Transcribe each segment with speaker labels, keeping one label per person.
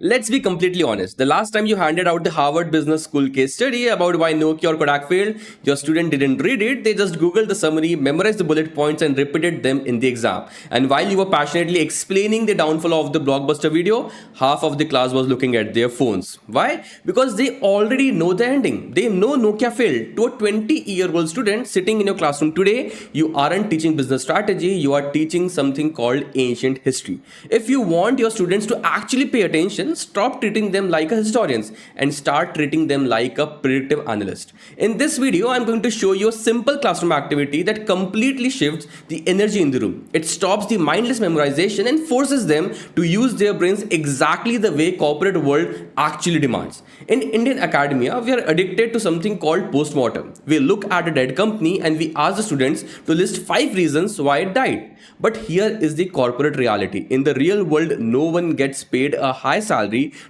Speaker 1: Let's be completely honest. The last time you handed out the Harvard Business School case study about why Nokia or Kodak failed, your student didn't read it. They just Googled the summary, memorized the bullet points, and repeated them in the exam. And while you were passionately explaining the downfall of the Blockbuster video, half of the class was looking at their phones. Why? Because they already know the ending. They know Nokia failed. To a 20-year-old student sitting in your classroom today, you aren't teaching business strategy, you are teaching something called ancient history. If you want your students to actually pay attention, stop treating them like a historians and start treating them like a predictive analyst. In this video, I'm going to show you a simple classroom activity that completely shifts the energy in the room. It stops the mindless memorization and forces them to use their brains exactly the way corporate world actually demands. In Indian academia, we are addicted to something called post-mortem. We look at a dead company and we ask the students to list 5 reasons why it died. But here is the corporate reality. In the real world, no one gets paid a high salary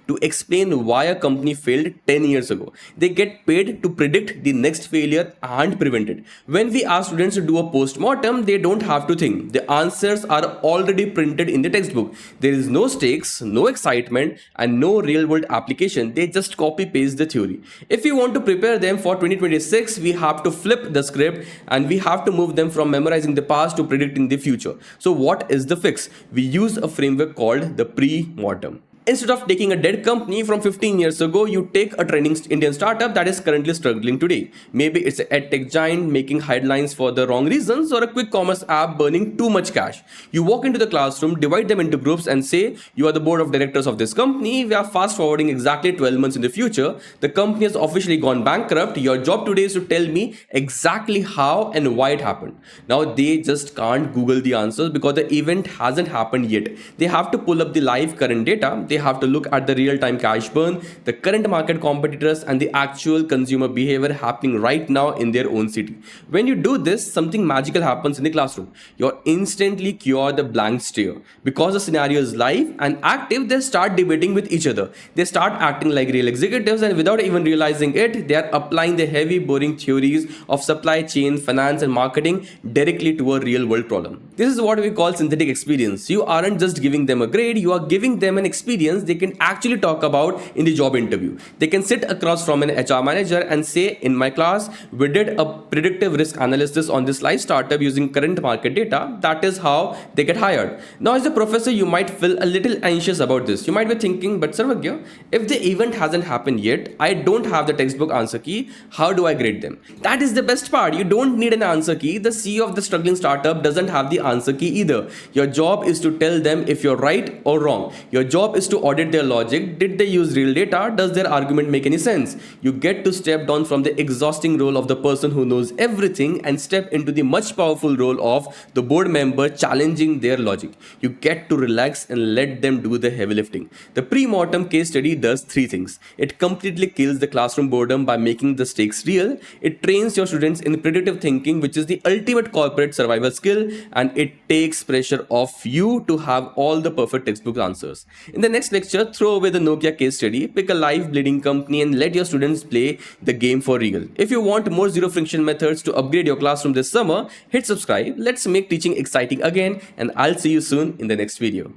Speaker 1: to explain why a company failed 10 years ago. They get paid to predict the next failure and prevent it. When we ask students to do a post-mortem, they don't have to think. The answers are already printed in the textbook. There is no stakes, no excitement, and no real-world application. They just copy-paste the theory. If we want to prepare them for 2026, we have to flip the script and we have to move them from memorizing the past to predicting the future. So what is the fix? We use a framework called the pre-mortem. Instead of taking a dead company from 15 years ago, you take a trending Indian startup that is currently struggling today. Maybe it's an edtech giant making headlines for the wrong reasons or a quick commerce app burning too much cash. You walk into the classroom, divide them into groups and say, you are the board of directors of this company. We are fast forwarding exactly 12 months in the future. The company has officially gone bankrupt. Your job today is to tell me exactly how and why it happened. Now they just can't Google the answers because the event hasn't happened yet. They have to pull up the live current data. They have to look at the real-time cash burn, the current market competitors, and the actual consumer behavior happening right now in their own city. When you do this, something magical happens in the classroom. You instantly cure the blank stare. Because the scenario is live and active, they start debating with each other. They start acting like real executives, and without even realizing it, they are applying the heavy, boring theories of supply chain, finance, and marketing directly to a real-world problem. This is what we call synthetic experience. You aren't just giving them a grade, you are giving them an experience they can actually talk about in the job interview. They can sit across from an HR manager and say, in my class, we did a predictive risk analysis on this live startup using current market data. That is how they get hired. Now, as a professor, you might feel a little anxious about this. You might be thinking, but Sarvagya, if the event hasn't happened yet, I don't have the textbook answer key. How do I grade them? That is the best part. You don't need an answer key. The CEO of the struggling startup doesn't have the answer key either. Your job is to tell them if you're right or wrong. Your job is to audit their logic. Did they use real data? Does their argument make any sense? You get to step down from the exhausting role of the person who knows everything and step into the much powerful role of the board member challenging their logic. You get to relax and let them do the heavy lifting. The pre-mortem case study does 3 things. It completely kills the classroom boredom by making the stakes real. It trains your students in predictive thinking, which is the ultimate corporate survival skill, and it takes pressure off you to have all the perfect textbook answers. In the next lecture, throw away the Nokia case study, pick a live bleeding company and let your students play the game for real. If you want more zero friction methods to upgrade your classroom this summer, hit subscribe. Let's make teaching exciting again, and I'll see you soon in the next video.